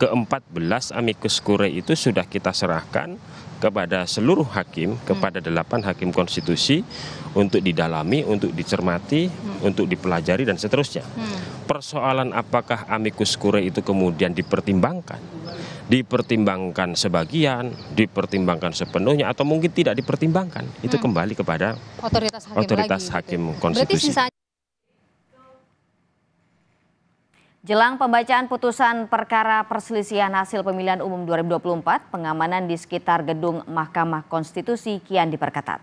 ke-14 amicus curiae itu sudah kita serahkan kepada seluruh hakim, kepada 8 hakim konstitusi untuk didalami, untuk dicermati, untuk dipelajari dan seterusnya. Persoalan apakah amicus curiae itu kemudian dipertimbangkan sebagian, dipertimbangkan sepenuhnya, atau mungkin tidak dipertimbangkan, itu kembali kepada otoritas hakim konstitusi. Jelang pembacaan putusan perkara perselisihan hasil pemilihan umum 2024, pengamanan di sekitar gedung Mahkamah Konstitusi kian diperketat.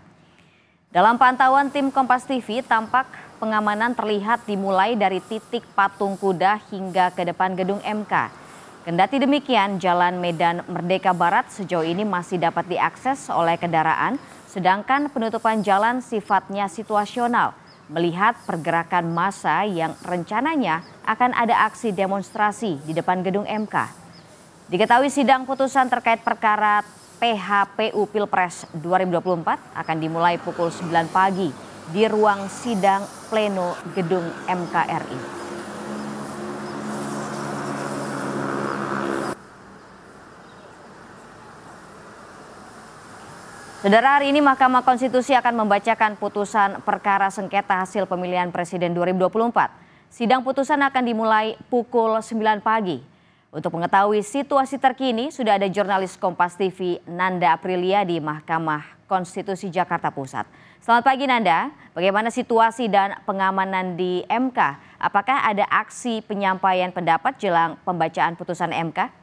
Dalam pantauan tim Kompas TV, tampak pengamanan terlihat dimulai dari titik patung kuda hingga ke depan gedung MK. Kendati demikian, Jalan Medan Merdeka Barat sejauh ini masih dapat diakses oleh kendaraan, sedangkan penutupan jalan sifatnya situasional. Melihat pergerakan massa yang rencananya akan ada aksi demonstrasi di depan gedung MK. Diketahui sidang putusan terkait perkara PHPU Pilpres 2024 akan dimulai pukul 9 pagi di ruang sidang pleno gedung MKRI. Saudara, hari ini Mahkamah Konstitusi akan membacakan putusan perkara sengketa hasil pemilihan Presiden 2024. Sidang putusan akan dimulai pukul 9 pagi. Untuk mengetahui situasi terkini, sudah ada jurnalis Kompas TV Nanda Aprilia di Mahkamah Konstitusi Jakarta Pusat. Selamat pagi Nanda, bagaimana situasi dan pengamanan di MK? Apakah ada aksi penyampaian pendapat jelang pembacaan putusan MK?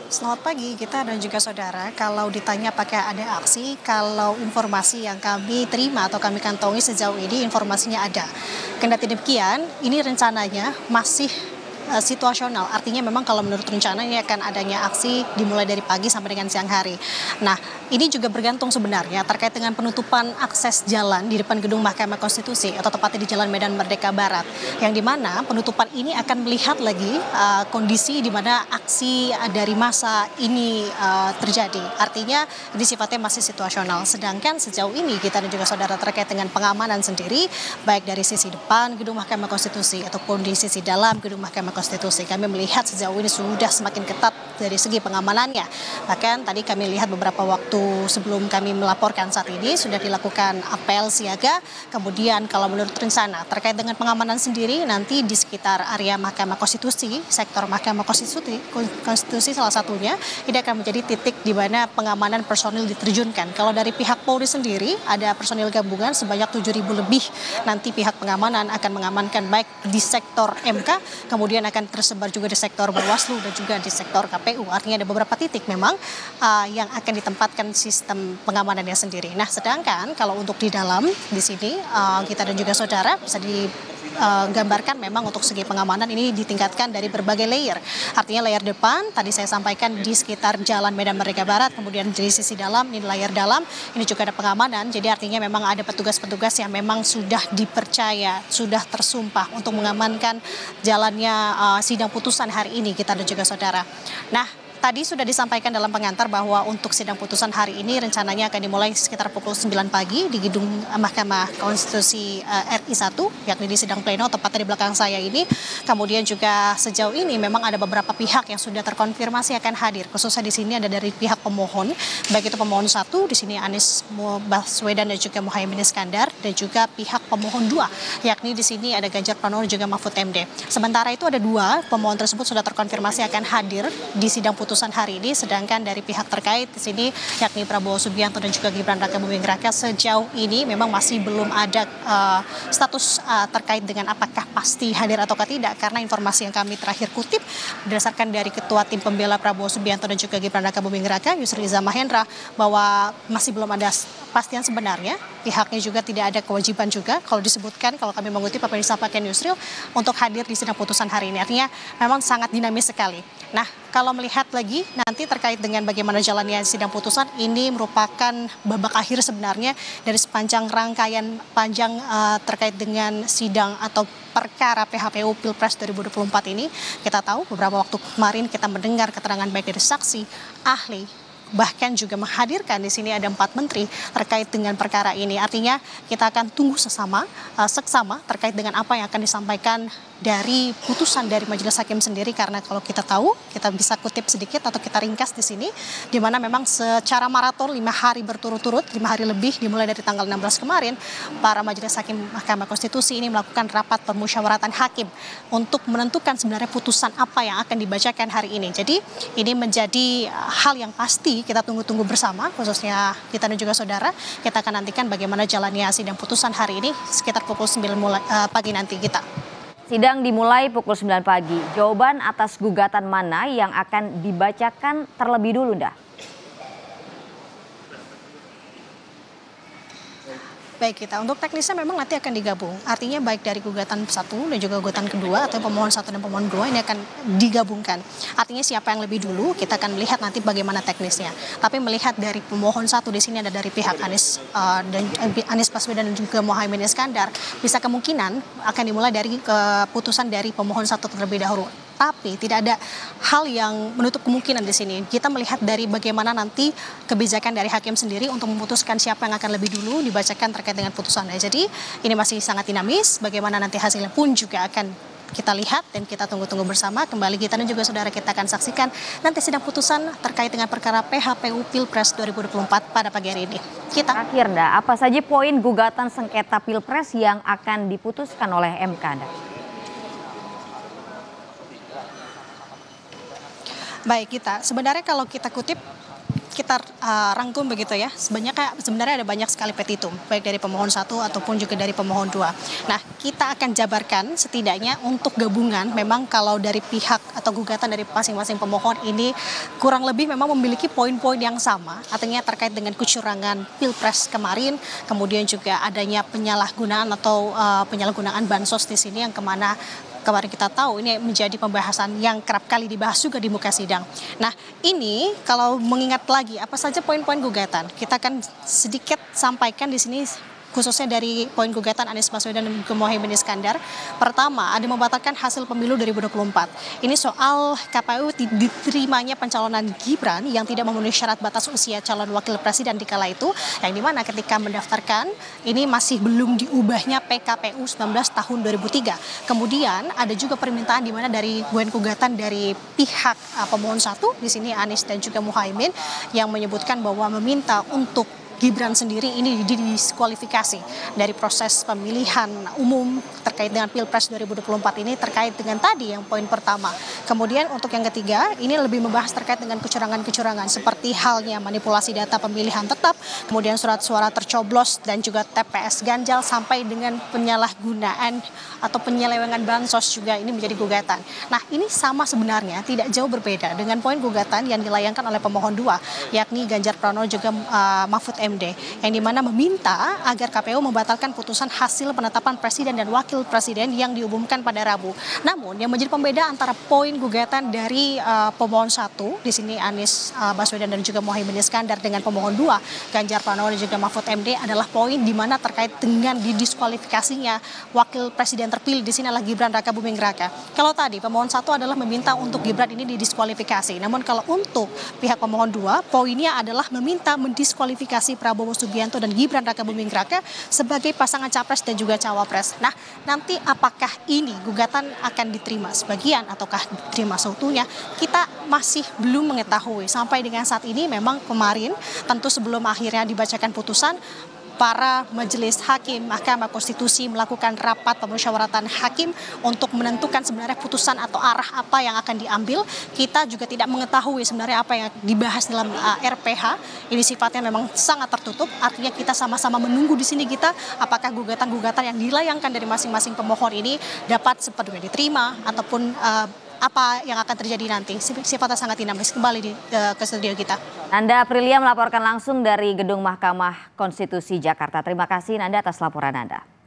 Selamat pagi Gita dan juga saudara. Kalau ditanya apakah ada aksi, kalau informasi yang kami terima atau kami kantongi sejauh ini informasinya ada. Kendati demikian, ini rencananya masih situasional. Artinya memang kalau menurut rencana ini akan adanya aksi dimulai dari pagi sampai dengan siang hari. Nah, ini juga bergantung sebenarnya terkait dengan penutupan akses jalan di depan gedung Mahkamah Konstitusi atau tepatnya di Jalan Medan Merdeka Barat. Yang dimana penutupan ini akan melihat lagi kondisi di mana aksi dari massa ini terjadi. Artinya ini sifatnya masih situasional. Sedangkan sejauh ini kita dan juga saudara terkait dengan pengamanan sendiri, baik dari sisi depan gedung Mahkamah Konstitusi ataupun di sisi dalam gedung Mahkamah Konstitusi, kami melihat sejauh ini sudah semakin ketat dari segi pengamanannya. Bahkan tadi kami lihat beberapa waktu sebelum kami melaporkan saat ini sudah dilakukan apel siaga. Kemudian kalau menurut rencana terkait dengan pengamanan sendiri nanti di sekitar area Mahkamah Konstitusi, sektor Mahkamah Konstitusi salah satunya, ini akan menjadi titik di mana pengamanan personil diterjunkan. Kalau dari pihak Polri sendiri ada personil gabungan sebanyak 7.000 lebih. Nanti pihak pengamanan akan mengamankan baik di sektor MK, kemudian akan tersebar juga di sektor Bawaslu dan juga di sektor KPU. Artinya ada beberapa titik memang yang akan ditempatkan sistem pengamanannya sendiri. Nah, sedangkan kalau untuk di dalam di sini kita dan juga saudara bisa digambarkan memang untuk segi pengamanan ini ditingkatkan dari berbagai layer. Artinya layer depan tadi saya sampaikan di sekitar Jalan Medan Merdeka Barat, kemudian dari sisi dalam ini layer dalam ini juga ada pengamanan. Jadi artinya memang ada petugas-petugas yang memang sudah dipercaya, sudah tersumpah untuk mengamankan jalannya sidang putusan hari ini kita dan juga saudara. Nah, tadi sudah disampaikan dalam pengantar bahwa untuk sidang putusan hari ini rencananya akan dimulai sekitar pukul 9 pagi di gedung Mahkamah Konstitusi RI 1, yakni di sidang pleno tepatnya di belakang saya ini. Kemudian juga sejauh ini memang ada beberapa pihak yang sudah terkonfirmasi akan hadir. Khususnya di sini ada dari pihak pemohon, baik itu pemohon 1, di sini Anies Baswedan dan juga Muhaimin Iskandar, dan juga pihak pemohon 2, yakni di sini ada Ganjar Pranowo dan juga Mahfud MD. Sementara itu ada 2 pemohon tersebut sudah terkonfirmasi akan hadir di sidang putusan hari ini, sedangkan dari pihak terkait di sini yakni Prabowo Subianto dan juga Gibran Raka Buming Raka sejauh ini memang masih belum ada status terkait dengan apakah pasti hadir ataukah tidak, karena informasi yang kami terakhir kutip berdasarkan dari Ketua Tim Pembela Prabowo Subianto dan juga Gibran Raka Buming Raka Yusril Iza Mahendra bahwa masih belum ada kepastian sebenarnya, pihaknya juga tidak ada kewajiban juga kalau disebutkan, kalau kami mengutip apa yang disampaikan Yusril untuk hadir di sidang putusan hari ini. Artinya memang sangat dinamis sekali. Nah, kalau melihat lagi nanti terkait dengan bagaimana jalannya sidang putusan, ini merupakan babak akhir sebenarnya dari sepanjang rangkaian panjang terkait dengan sidang atau perkara PHPU Pilpres 2024 ini. Kita tahu beberapa waktu kemarin kita mendengar keterangan baik dari saksi, ahli, bahkan juga menghadirkan di sini ada 4 menteri terkait dengan perkara ini. Artinya kita akan tunggu seksama terkait dengan apa yang akan disampaikan dari putusan dari majelis hakim sendiri, karena kalau kita tahu, kita bisa kutip sedikit atau kita ringkas di sini, di mana memang secara maraton 5 hari berturut-turut, 5 hari lebih dimulai dari tanggal 16 kemarin, para majelis hakim Mahkamah Konstitusi ini melakukan rapat permusyawaratan hakim untuk menentukan sebenarnya putusan apa yang akan dibacakan hari ini. Jadi ini menjadi hal yang pasti kita tunggu-tunggu bersama, khususnya kita dan juga saudara. Kita akan nantikan bagaimana jalannya sidang putusan hari ini sekitar pukul 9 pagi nanti kita. Sidang dimulai pukul 9 pagi. Jawaban atas gugatan mana yang akan dibacakan terlebih dulu, Nda? Baik, kita untuk teknisnya memang nanti akan digabung. Artinya baik dari gugatan 1 dan juga gugatan kedua atau pemohon 1 dan pemohon 2 ini akan digabungkan. Artinya siapa yang lebih dulu kita akan melihat nanti bagaimana teknisnya. Tapi melihat dari pemohon 1 di sini ada dari pihak Anies Baswedan dan juga Muhaimin Iskandar, bisa kemungkinan akan dimulai dari keputusan dari pemohon 1 terlebih dahulu. Tapi tidak ada hal yang menutup kemungkinan di sini. Kita melihat dari bagaimana nanti kebijakan dari hakim sendiri untuk memutuskan siapa yang akan lebih dulu dibacakan terkait dengan putusannya. Jadi ini masih sangat dinamis. Bagaimana nanti hasilnya pun juga akan kita lihat dan kita tunggu-tunggu bersama. Kembali kita dan juga saudara kita akan saksikan nanti sidang putusan terkait dengan perkara PHPU Pilpres 2024 pada pagi hari ini. Terakhir, Nda, apa saja poin gugatan sengketa Pilpres yang akan diputuskan oleh MK, Nda? Baik, kita sebenarnya kalau kita kutip, kita rangkum begitu ya, sebenarnya ada banyak sekali petitum, baik dari pemohon 1 ataupun juga dari pemohon 2. Nah, kita akan jabarkan setidaknya untuk gabungan, memang kalau dari pihak atau gugatan dari masing-masing pemohon ini kurang lebih memang memiliki poin-poin yang sama, artinya terkait dengan kecurangan Pilpres kemarin, kemudian juga adanya penyalahgunaan atau penyalahgunaan bansos di sini yang kemana kemarin kita tahu ini menjadi pembahasan yang kerap kali dibahas juga di muka sidang. Nah, ini kalau mengingat lagi apa saja poin-poin gugatan, kita akan sedikit sampaikan di sini khususnya dari poin gugatan Anies Baswedan dan Muhaimin Iskandar. Pertama, ada membatalkan hasil pemilu 2024. Ini soal KPU diterimanya pencalonan Gibran yang tidak memenuhi syarat batas usia calon wakil presiden di kala itu, yang dimana ketika mendaftarkan ini masih belum diubahnya PKPU 19 tahun 2003. Kemudian ada juga permintaan di mana dari poin gugatan dari pihak pemohon 1 di sini Anies dan juga Muhaimin yang menyebutkan bahwa meminta untuk Gibran sendiri ini didiskualifikasi dari proses pemilihan umum terkait dengan Pilpres 2024 ini, terkait dengan tadi yang poin pertama. Kemudian untuk yang ketiga, ini lebih membahas terkait dengan kecurangan-kecurangan seperti halnya manipulasi data pemilihan tetap, kemudian surat suara tercoblos dan juga TPS ganjal sampai dengan penyalahgunaan atau penyelewengan bansos juga ini menjadi gugatan. Nah, ini sama sebenarnya, tidak jauh berbeda dengan poin gugatan yang dilayangkan oleh pemohon 2, yakni Ganjar Pranowo juga Mahfud MD, yang dimana meminta agar KPU membatalkan putusan hasil penetapan presiden dan wakil presiden yang diumumkan pada Rabu. Namun yang menjadi pembeda antara poin gugatan dari pemohon 1 di sini Anies Baswedan dan juga Muhaimin Iskandar dengan pemohon 2 Ganjar Pranowo dan juga Mahfud MD adalah poin di mana terkait dengan didiskualifikasinya wakil presiden terpilih di sini adalah Gibran Raka Buming Raka. Kalau tadi pemohon 1 adalah meminta untuk Gibran ini didiskualifikasi. Namun kalau untuk pihak pemohon 2 poinnya adalah meminta mendiskualifikasi Prabowo Subianto dan Gibran Raka Buming Raka sebagai pasangan capres dan juga cawapres. Nah, nanti apakah ini gugatan akan diterima sebagian ataukah diterima seutuhnya, kita masih belum mengetahui. Sampai dengan saat ini memang kemarin tentu sebelum akhirnya dibacakan putusan, para majelis hakim Mahkamah Konstitusi melakukan rapat pemusyawaratan hakim untuk menentukan sebenarnya putusan atau arah apa yang akan diambil. Kita juga tidak mengetahui sebenarnya apa yang dibahas dalam RPH. Ini sifatnya memang sangat tertutup. Artinya kita sama-sama menunggu di sini kita apakah gugatan-gugatan yang dilayangkan dari masing-masing pemohon ini dapat sepenuhnya diterima ataupun apa yang akan terjadi nanti. Sifatnya sangat dinamis. Kembali ke studio kita. Nanda Aprilia melaporkan langsung dari Gedung Mahkamah Konstitusi Jakarta. Terima kasih Nanda atas laporan Anda.